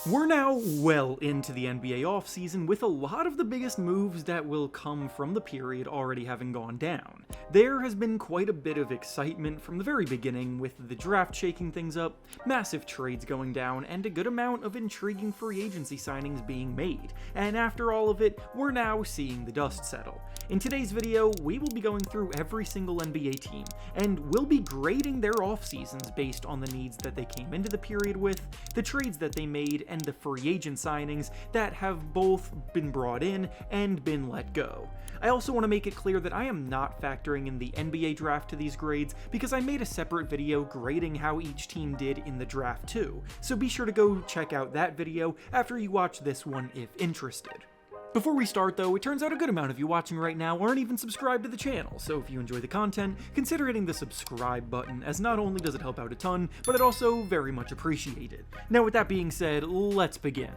We're now well into the NBA offseason, with a lot of the biggest moves that will come from the period already having gone down. There has been quite a bit of excitement from the very beginning, with the draft shaking things up, massive trades going down, and a good amount of intriguing free agency signings being made. And after all of it, we're now seeing the dust settle. In today's video, we will be going through every single NBA team, and we'll be grading their off-seasons based on the needs that they came into the period with, the trades that they made, and the free agent signings that have both been brought in and been let go. I also want to make it clear that I am not factoring in the NBA draft to these grades, because I made a separate video grading how each team did in the draft too, so be sure to go check out that video after you watch this one if interested. Before we start though, it turns out a good amount of you watching right now aren't even subscribed to the channel, so if you enjoy the content, consider hitting the subscribe button, as not only does it help out a ton, but it also very much appreciated. Now with that being said, let's begin.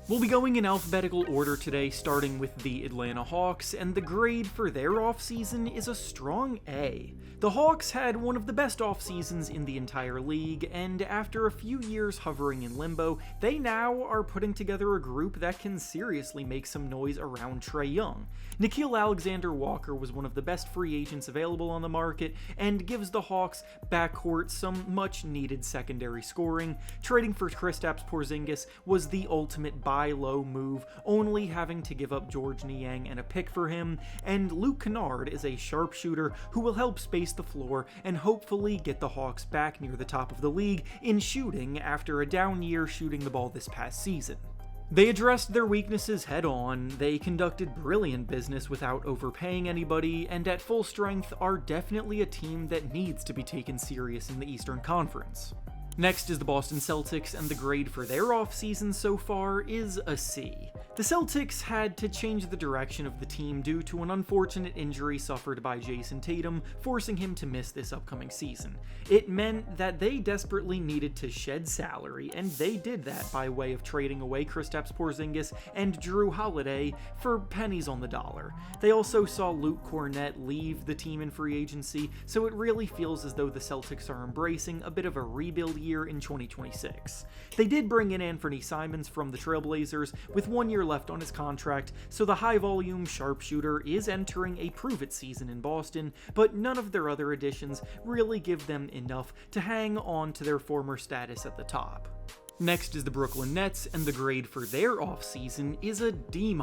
We'll be going in alphabetical order today, starting with the Atlanta Hawks, and the grade for their offseason is a strong A. The Hawks had one of the best offseasons in the entire league, and after a few years hovering in limbo, they now are putting together a group that can seriously make some noise around Trae Young. Nickeil Alexander-Walker was one of the best free agents available on the market, and gives the Hawks backcourt some much-needed secondary scoring. Trading for Kristaps Porzingis was the ultimate buy low move, only having to give up George Niang and a pick for him, and Luke Kennard is a sharpshooter who will help space the floor and hopefully get the Hawks back near the top of the league in shooting after a down year shooting the ball this past season. They addressed their weaknesses head on, they conducted brilliant business without overpaying anybody, and at full strength are definitely a team that needs to be taken serious in the Eastern Conference. Next is the Boston Celtics, and the grade for their offseason so far is a C. The Celtics had to change the direction of the team due to an unfortunate injury suffered by Jason Tatum, forcing him to miss this upcoming season. It meant that they desperately needed to shed salary, and they did that by way of trading away Kristaps Porzingis and Drew Holiday for pennies on the dollar. They also saw Luke Kornet leave the team in free agency, so it really feels as though the Celtics are embracing a bit of a rebuild year in 2026. They did bring in Anthony Simons from the Trailblazers, with 1 year left on his contract, so the high-volume sharpshooter is entering a prove-it season in Boston, but none of their other additions really give them enough to hang on to their former status at the top. Next is the Brooklyn Nets, and the grade for their offseason is a D-.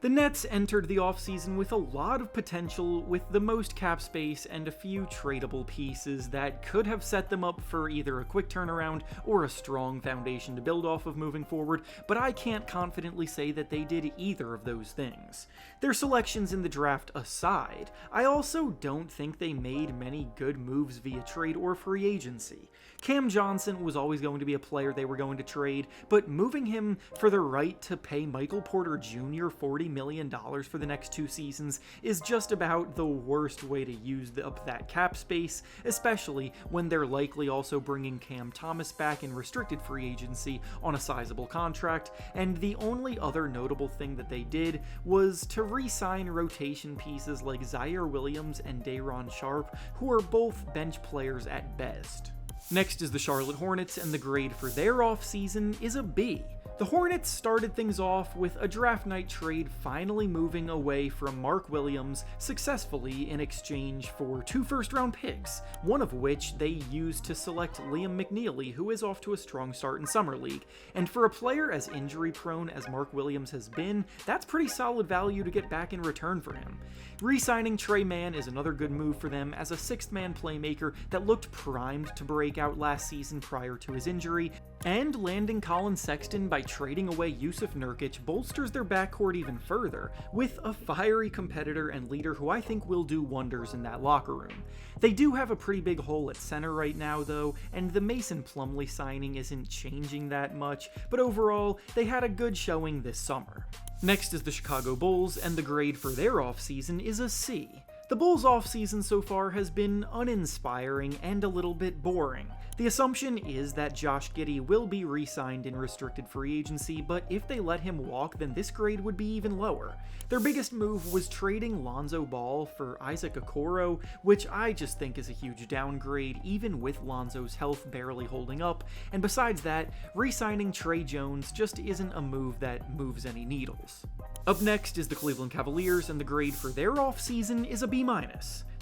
The Nets entered the offseason with a lot of potential, with the most cap space and a few tradable pieces that could have set them up for either a quick turnaround or a strong foundation to build off of moving forward, but I can't confidently say that they did either of those things. Their selections in the draft aside, I also don't think they made many good moves via trade or free agency. Cam Johnson was always going to be a player they were going to trade, but moving him for the right to pay Michael Porter Jr. $40 million for the next 2 seasons is just about the worst way to use up that cap space, especially when they're likely also bringing Cam Thomas back in restricted free agency on a sizable contract, and the only other notable thing that they did was to re-sign rotation pieces like Zaire Williams and Day'Ron Sharpe, who are both bench players at best. Next is the Charlotte Hornets, and the grade for their offseason is a B. The Hornets started things off with a draft night trade finally moving away from Mark Williams successfully in exchange for 2 first-round picks, one of which they used to select Liam McNeely, who is off to a strong start in Summer League. And for a player as injury-prone as Mark Williams has been, that's pretty solid value to get back in return for him. Re-signing Tre Mann is another good move for them as a 6th-man playmaker that looked primed to break out last season prior to his injury, and landing Colin Sexton by trading away Yusuf Nurkic bolsters their backcourt even further, with a fiery competitor and leader who I think will do wonders in that locker room. They do have a pretty big hole at center right now though, and the Mason Plumlee signing isn't changing that much, but overall, they had a good showing this summer. Next is the Chicago Bulls, and the grade for their offseason is a C. The Bulls' offseason so far has been uninspiring and a little bit boring. The assumption is that Josh Giddey will be re-signed in restricted free agency, but if they let him walk, then this grade would be even lower. Their biggest move was trading Lonzo Ball for Isaac Okoro, which I just think is a huge downgrade, even with Lonzo's health barely holding up, and besides that, re-signing Trey Jones just isn't a move that moves any needles. Up next is the Cleveland Cavaliers, and the grade for their offseason is a B-.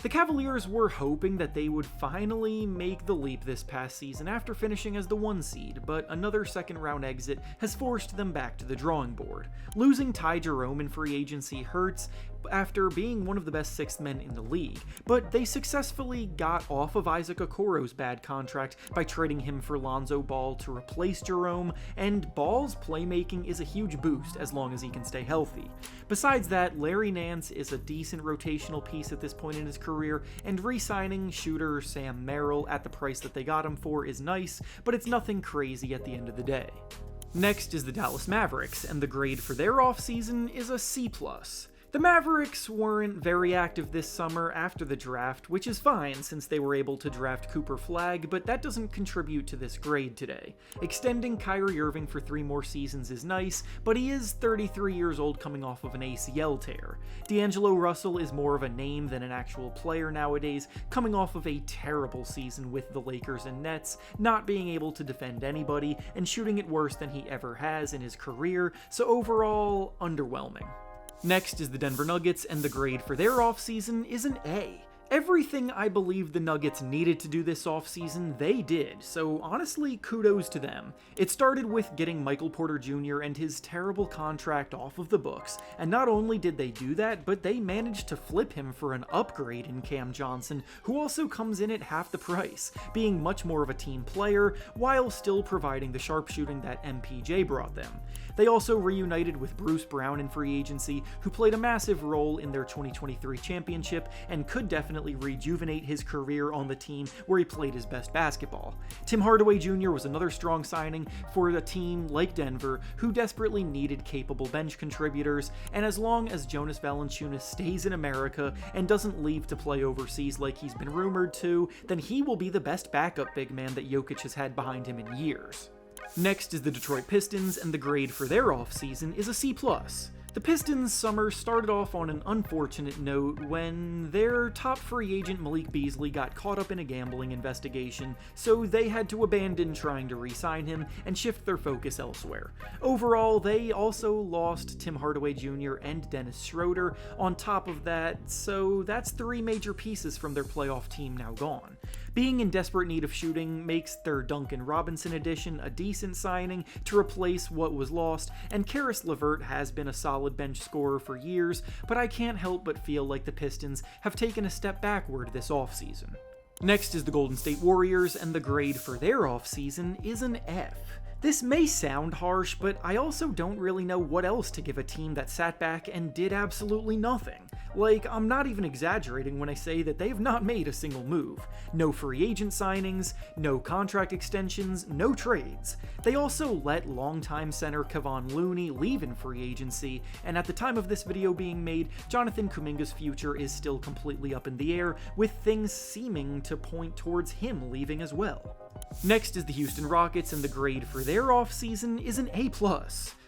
The Cavaliers were hoping that they would finally make the leap this past season after finishing as the 1 seed, but another second-round exit has forced them back to the drawing board. Losing Ty Jerome in free agency hurts after being one of the best sixth men in the league, but they successfully got off of Isaac Okoro's bad contract by trading him for Lonzo Ball to replace Jerome, and Ball's playmaking is a huge boost as long as he can stay healthy. Besides that, Larry Nance is a decent rotational piece at this point in his career, and re-signing shooter Sam Merrill at the price that they got him for is nice, but it's nothing crazy at the end of the day. Next is the Dallas Mavericks, and the grade for their offseason is a C+. The Mavericks weren't very active this summer after the draft, which is fine since they were able to draft Cooper Flagg, but that doesn't contribute to this grade today. Extending Kyrie Irving for 3 more seasons is nice, but he is 33 years old coming off of an ACL tear. D'Angelo Russell is more of a name than an actual player nowadays, coming off of a terrible season with the Lakers and Nets, not being able to defend anybody, and shooting it worse than he ever has in his career, so overall, underwhelming. Next is the Denver Nuggets, and the grade for their offseason is an A. Everything I believe the Nuggets needed to do this offseason, they did, so honestly, kudos to them. It started with getting Michael Porter Jr. and his terrible contract off of the books, and not only did they do that, but they managed to flip him for an upgrade in Cam Johnson, who also comes in at half the price, being much more of a team player, while still providing the sharpshooting that MPJ brought them. They also reunited with Bruce Brown in free agency, who played a massive role in their 2023 championship and could definitely rejuvenate his career on the team where he played his best basketball. Tim Hardaway Jr. was another strong signing for a team like Denver, who desperately needed capable bench contributors, and as long as Jonas Valanciunas stays in America and doesn't leave to play overseas like he's been rumored to, then he will be the best backup big man that Jokic has had behind him in years. Next is the Detroit Pistons, and the grade for their offseason is a C+. The Pistons' summer started off on an unfortunate note when their top free agent Malik Beasley got caught up in a gambling investigation, so they had to abandon trying to re-sign him and shift their focus elsewhere. Overall, they also lost Tim Hardaway Jr. and Dennis Schroeder on top of that, so that's 3 major pieces from their playoff team now gone. Being in desperate need of shooting makes their Duncan Robinson addition a decent signing to replace what was lost, and Karis LeVert has been a solid bench scorer for years, but I can't help but feel like the Pistons have taken a step backward this offseason. Next is the Golden State Warriors, and the grade for their offseason is an F. This may sound harsh, but I also don't really know what else to give a team that sat back and did absolutely nothing. Like, I'm not even exaggerating when I say that they've not made a single move. No free agent signings, no contract extensions, no trades. They also let longtime center Kevon Looney leave in free agency, and at the time of this video being made, Jonathan Kuminga's future is still completely up in the air, with things seeming to point towards him leaving as well. Next is the Houston Rockets, and the grade for their offseason is an A+.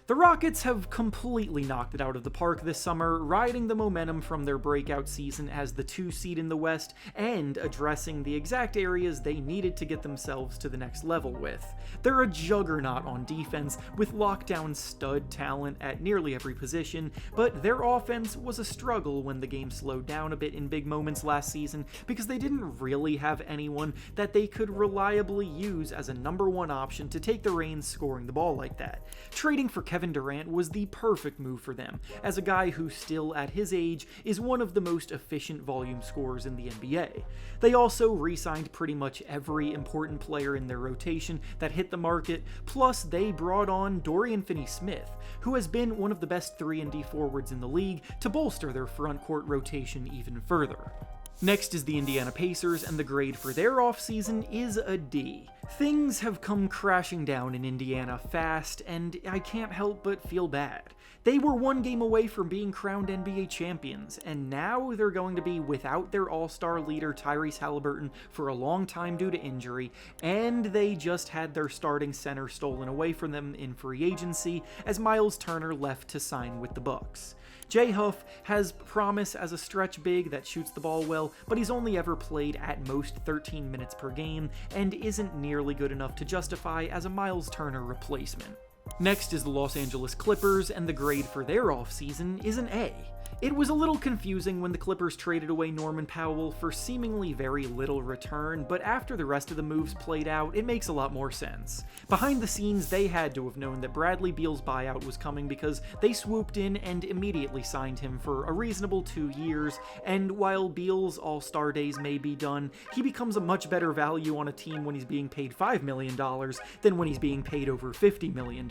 The Rockets have completely knocked it out of the park this summer, riding the momentum from their breakout season as the 2 seed in the West and addressing the exact areas they needed to get themselves to the next level with. They're a juggernaut on defense with lockdown stud talent at nearly every position, but their offense was a struggle when the game slowed down a bit in big moments last season because they didn't really have anyone that they could reliably use as a number 1 option to take the reins scoring the ball like that. Trading for Kevin Durant was the perfect move for them, as a guy who still at his age is one of the most efficient volume scorers in the NBA. They also re-signed pretty much every important player in their rotation that hit the market, plus they brought on Dorian Finney-Smith, who has been one of the best 3-and-D forwards in the league, to bolster their front court rotation even further. Next is the Indiana Pacers, and the grade for their offseason is a D. Things have come crashing down in Indiana fast, and I can't help but feel bad. They were one game away from being crowned NBA champions, and now they're going to be without their all-star leader Tyrese Haliburton for a long time due to injury, and they just had their starting center stolen away from them in free agency as Miles Turner left to sign with the Bucks. Jay Huff has promise as a stretch big that shoots the ball well, but he's only ever played at most 13 minutes per game and isn't nearly good enough to justify as a Miles Turner replacement. Next is the Los Angeles Clippers, and the grade for their offseason is an A. It was a little confusing when the Clippers traded away Norman Powell for seemingly very little return, but after the rest of the moves played out, it makes a lot more sense. Behind the scenes, they had to have known that Bradley Beal's buyout was coming because they swooped in and immediately signed him for a reasonable 2 years, and while Beal's all-star days may be done, he becomes a much better value on a team when he's being paid $5 million than when he's being paid over $50 million.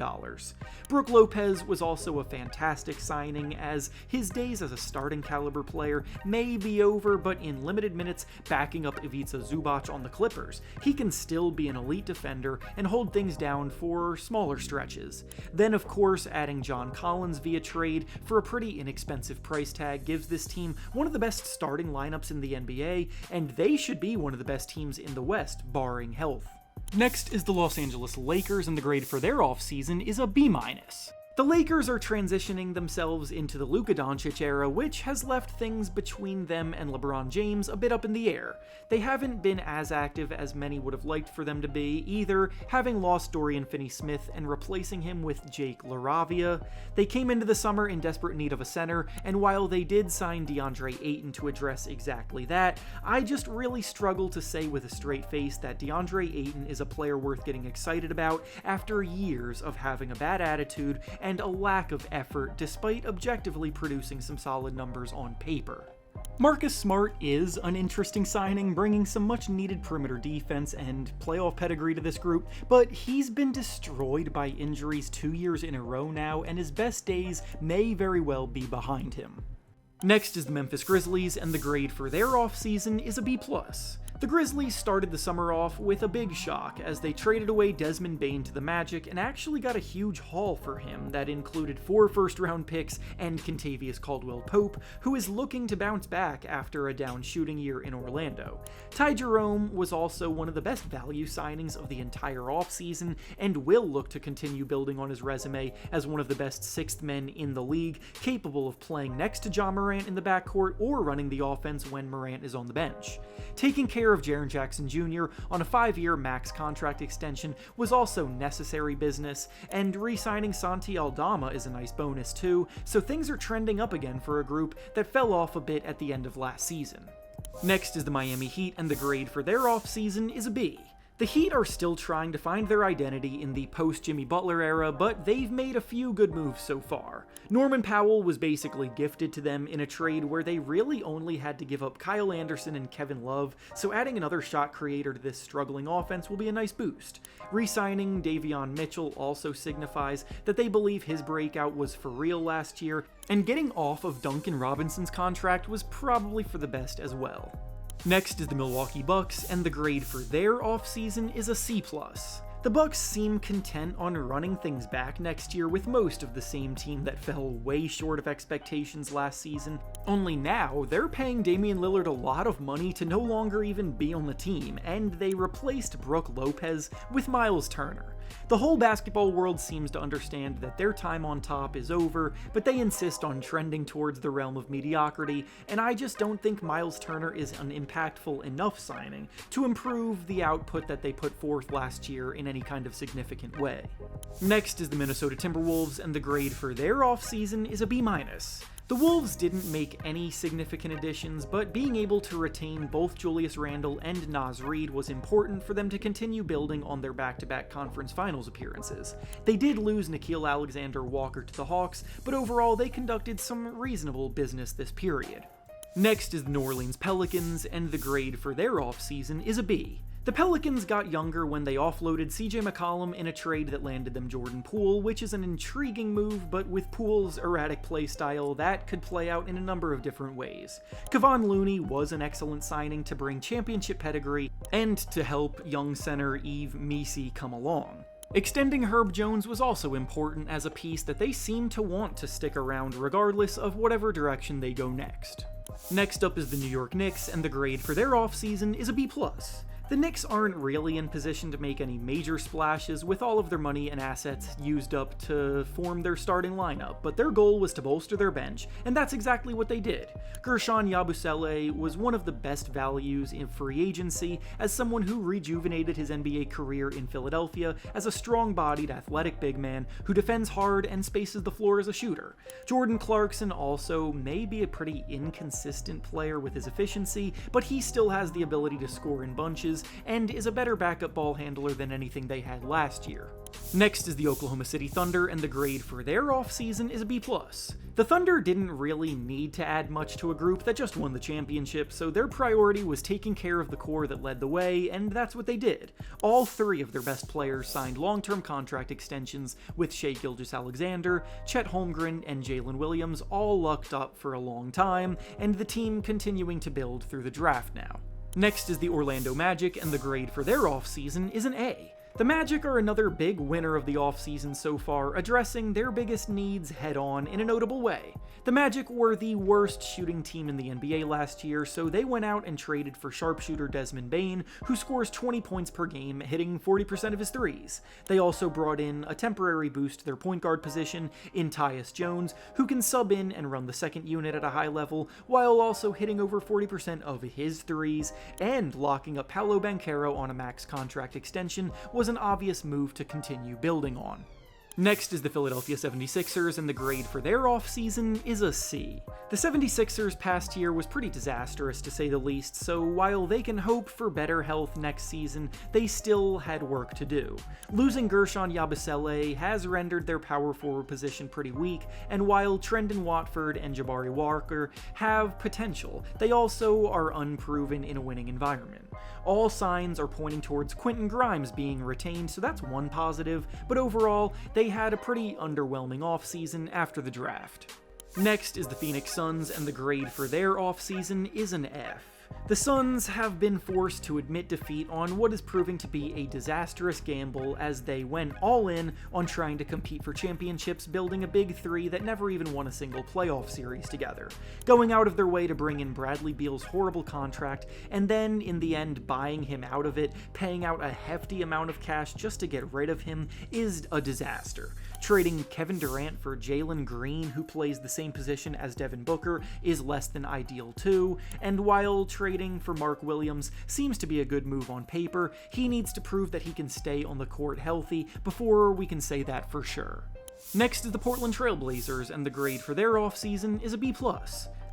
Brook Lopez was also a fantastic signing, as his days as a starting caliber player may be over, but in limited minutes backing up Ivica Zubac on the Clippers, he can still be an elite defender and hold things down for smaller stretches. Then of course adding John Collins via trade for a pretty inexpensive price tag gives this team one of the best starting lineups in the NBA, and they should be one of the best teams in the West, barring health. Next is the Los Angeles Lakers, and the grade for their offseason is a B-. The Lakers are transitioning themselves into the Luka Doncic era, which has left things between them and LeBron James a bit up in the air. They haven't been as active as many would have liked for them to be, either having lost Dorian Finney-Smith and replacing him with Jake LaRavia. They came into the summer in desperate need of a center, and while they did sign DeAndre Ayton to address exactly that, I just really struggle to say with a straight face that DeAndre Ayton is a player worth getting excited about after years of having a bad attitude and a lack of effort despite objectively producing some solid numbers on paper. Marcus Smart is an interesting signing, bringing some much needed perimeter defense and playoff pedigree to this group, but he's been destroyed by injuries 2 years in a row now, and his best days may very well be behind him. Next is the Memphis Grizzlies, and the grade for their offseason is a B+. The Grizzlies started the summer off with a big shock as they traded away Desmond Bane to the Magic and actually got a huge haul for him that included 4 first-round picks and Kentavious Caldwell-Pope, who is looking to bounce back after a down shooting year in Orlando. Ty Jerome was also one of the best value signings of the entire offseason and will look to continue building on his resume as one of the best sixth men in the league, capable of playing next to Ja Morant in the backcourt or running the offense when Morant is on the bench. Taking care of Jaren Jackson Jr. on a 5-year max contract extension was also necessary business, and re-signing Santi Aldama is a nice bonus too, so things are trending up again for a group that fell off a bit at the end of last season. Next is the Miami Heat, and the grade for their offseason is a B. The Heat are still trying to find their identity in the post-Jimmy Butler era, but they've made a few good moves so far. Norman Powell was basically gifted to them in a trade where they really only had to give up Kyle Anderson and Kevin Love, so adding another shot creator to this struggling offense will be a nice boost. Re-signing Davion Mitchell also signifies that they believe his breakout was for real last year, and getting off of Duncan Robinson's contract was probably for the best as well. Next is the Milwaukee Bucks, and the grade for their offseason is a C+. The Bucks seem content on running things back next year with most of the same team that fell way short of expectations last season, only now they're paying Damian Lillard a lot of money to no longer even be on the team, and they replaced Brook Lopez with Miles Turner. The whole basketball world seems to understand that their time on top is over, but they insist on trending towards the realm of mediocrity, and I just don't think Miles Turner is an impactful enough signing to improve the output that they put forth last year in any kind of significant way. Next is the Minnesota Timberwolves, and the grade for their offseason is a B-. The Wolves didn't make any significant additions, but being able to retain both Julius Randle and Naz Reid was important for them to continue building on their back-to-back conference finals appearances. They did lose Nickeil Alexander-Walker to the Hawks, but overall they conducted some reasonable business this period. Next is the New Orleans Pelicans, and the grade for their offseason is a B. The Pelicans got younger when they offloaded CJ McCollum in a trade that landed them Jordan Poole, which is an intriguing move, but with Poole's erratic playstyle, that could play out in a number of different ways. Kevon Looney was an excellent signing to bring championship pedigree and to help young center Yves Missi come along. Extending Herb Jones was also important as a piece that they seem to want to stick around regardless of whatever direction they go next. Next up is the New York Knicks, and the grade for their offseason is a B+. The Knicks aren't really in position to make any major splashes with all of their money and assets used up to form their starting lineup, but their goal was to bolster their bench, and that's exactly what they did. Guerschon Yabusele was one of the best values in free agency as someone who rejuvenated his NBA career in Philadelphia as a strong-bodied, athletic big man who defends hard and spaces the floor as a shooter. Jordan Clarkson also may be a pretty inconsistent player with his efficiency, but he still has the ability to score in bunches and is a better backup ball handler than anything they had last year. Next is the Oklahoma City Thunder, and the grade for their offseason is a B+. The Thunder didn't really need to add much to a group that just won the championship, so their priority was taking care of the core that led the way, and that's what they did. All three of their best players signed long-term contract extensions, with Shai Gilgeous-Alexander, Chet Holmgren, and Jalen Williams all locked up for a long time, and the team continuing to build through the draft now. Next is the Orlando Magic, and the grade for their offseason is an A. The Magic are another big winner of the offseason so far, addressing their biggest needs head-on in a notable way. The Magic were the worst shooting team in the NBA last year, so they went out and traded for sharpshooter Desmond Bane, who scores 20 points per game, hitting 40% of his threes. They also brought in a temporary boost to their point guard position in Tyus Jones, who can sub in and run the second unit at a high level, while also hitting over 40% of his threes, and locking up Paolo Banchero on a max contract extension was an obvious move to continue building on. Next is the Philadelphia 76ers, and the grade for their offseason is a C. The 76ers past year was pretty disastrous to say the least, so while they can hope for better health next season, they still had work to do. Losing Guerschon Yabusele has rendered their power forward position pretty weak, and while Trendon Watford and Jabari Walker have potential, they also are unproven in a winning environment. All signs are pointing towards Quentin Grimes being retained, so that's one positive, but overall, they had a pretty underwhelming offseason after the draft. Next is the Phoenix Suns, and the grade for their offseason is an F. The Suns have been forced to admit defeat on what is proving to be a disastrous gamble as they went all in on trying to compete for championships, building a big three that never even won a single playoff series together. Going out of their way to bring in Bradley Beal's horrible contract, and then in the end buying him out of it, paying out a hefty amount of cash just to get rid of him, is a disaster. Trading Kevin Durant for Jalen Green, who plays the same position as Devin Booker, is less than ideal too, and while trading for Mark Williams seems to be a good move on paper, he needs to prove that he can stay on the court healthy before we can say that for sure. Next is the Portland Trail Blazers, and the grade for their offseason is a B+.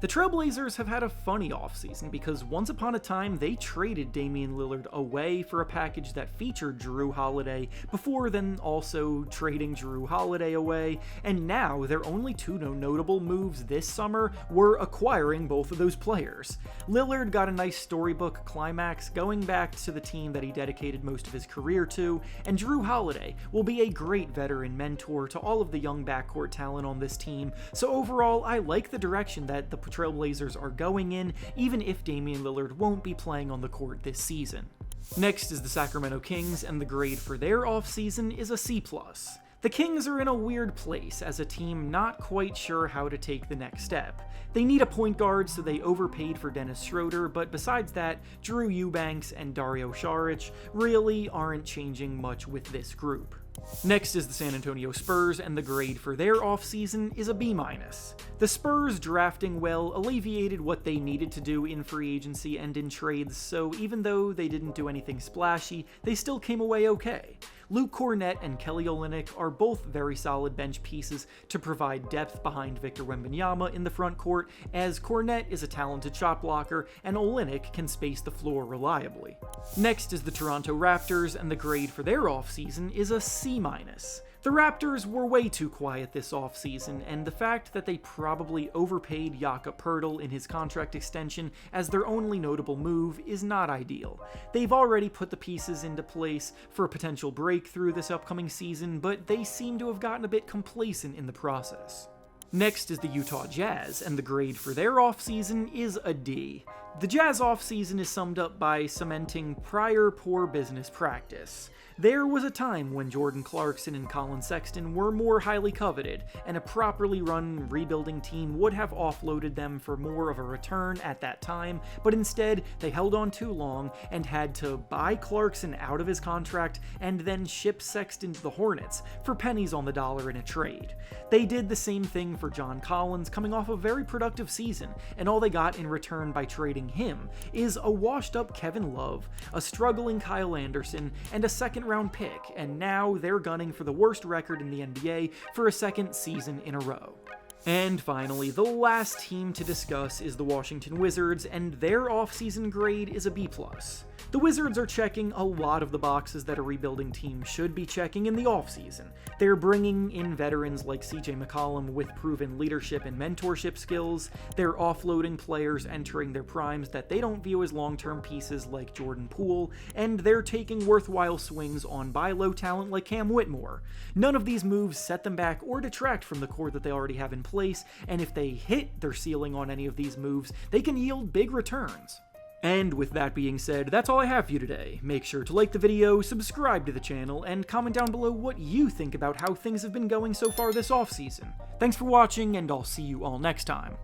The Trailblazers have had a funny offseason because once upon a time they traded Damian Lillard away for a package that featured Jrue Holiday before then also trading Jrue Holiday away, and now their only two notable moves this summer were acquiring both of those players. Lillard got a nice storybook climax going back to the team that he dedicated most of his career to, and Jrue Holiday will be a great veteran mentor to all of the young backcourt talent on this team, so overall I like the direction that the Trailblazers are going in, even if Damian Lillard won't be playing on the court this season. Next is the Sacramento Kings, and the grade for their offseason is a C+. The Kings are in a weird place as a team not quite sure how to take the next step. They need a point guard, so they overpaid for Dennis Schroeder, but besides that, Drew Eubanks and Dario Saric really aren't changing much with this group. Next is the San Antonio Spurs, and the grade for their offseason is a B-. The Spurs drafting well alleviated what they needed to do in free agency and in trades, so even though they didn't do anything splashy, they still came away okay. Luke Kornet and Kelly Olynyk are both very solid bench pieces to provide depth behind Victor Wembanyama in the front court, as Kornet is a talented shot blocker and Olynyk can space the floor reliably. Next is the Toronto Raptors, and the grade for their offseason is a C-. The Raptors were way too quiet this offseason, and the fact that they probably overpaid Jakob Poeltl in his contract extension as their only notable move is not ideal. They've already put the pieces into place for a potential breakthrough this upcoming season, but they seem to have gotten a bit complacent in the process. Next is the Utah Jazz, and the grade for their offseason is a D. The Jazz offseason is summed up by cementing prior poor business practice. There was a time when Jordan Clarkson and Colin Sexton were more highly coveted, and a properly run rebuilding team would have offloaded them for more of a return at that time, but instead they held on too long and had to buy Clarkson out of his contract and then ship Sexton to the Hornets for pennies on the dollar in a trade. They did the same thing for John Collins coming off a very productive season, and all they got in return by trading him is a washed-up Kevin Love, a struggling Kyle Anderson, and a second-round pick, and now they're gunning for the worst record in the NBA for a second season in a row. And finally, the last team to discuss is the Washington Wizards, and their offseason grade is a B+. The Wizards are checking a lot of the boxes that a rebuilding team should be checking in the offseason. They're bringing in veterans like CJ McCollum with proven leadership and mentorship skills, they're offloading players entering their primes that they don't view as long-term pieces like Jordan Poole, and they're taking worthwhile swings on buy low talent like Cam Whitmore. None of these moves set them back or detract from the core that they already have in place, and if they hit their ceiling on any of these moves, they can yield big returns. And with that being said, that's all I have for you today. Make sure to like the video, subscribe to the channel, and comment down below what you think about how things have been going so far this offseason. Thanks for watching, and I'll see you all next time.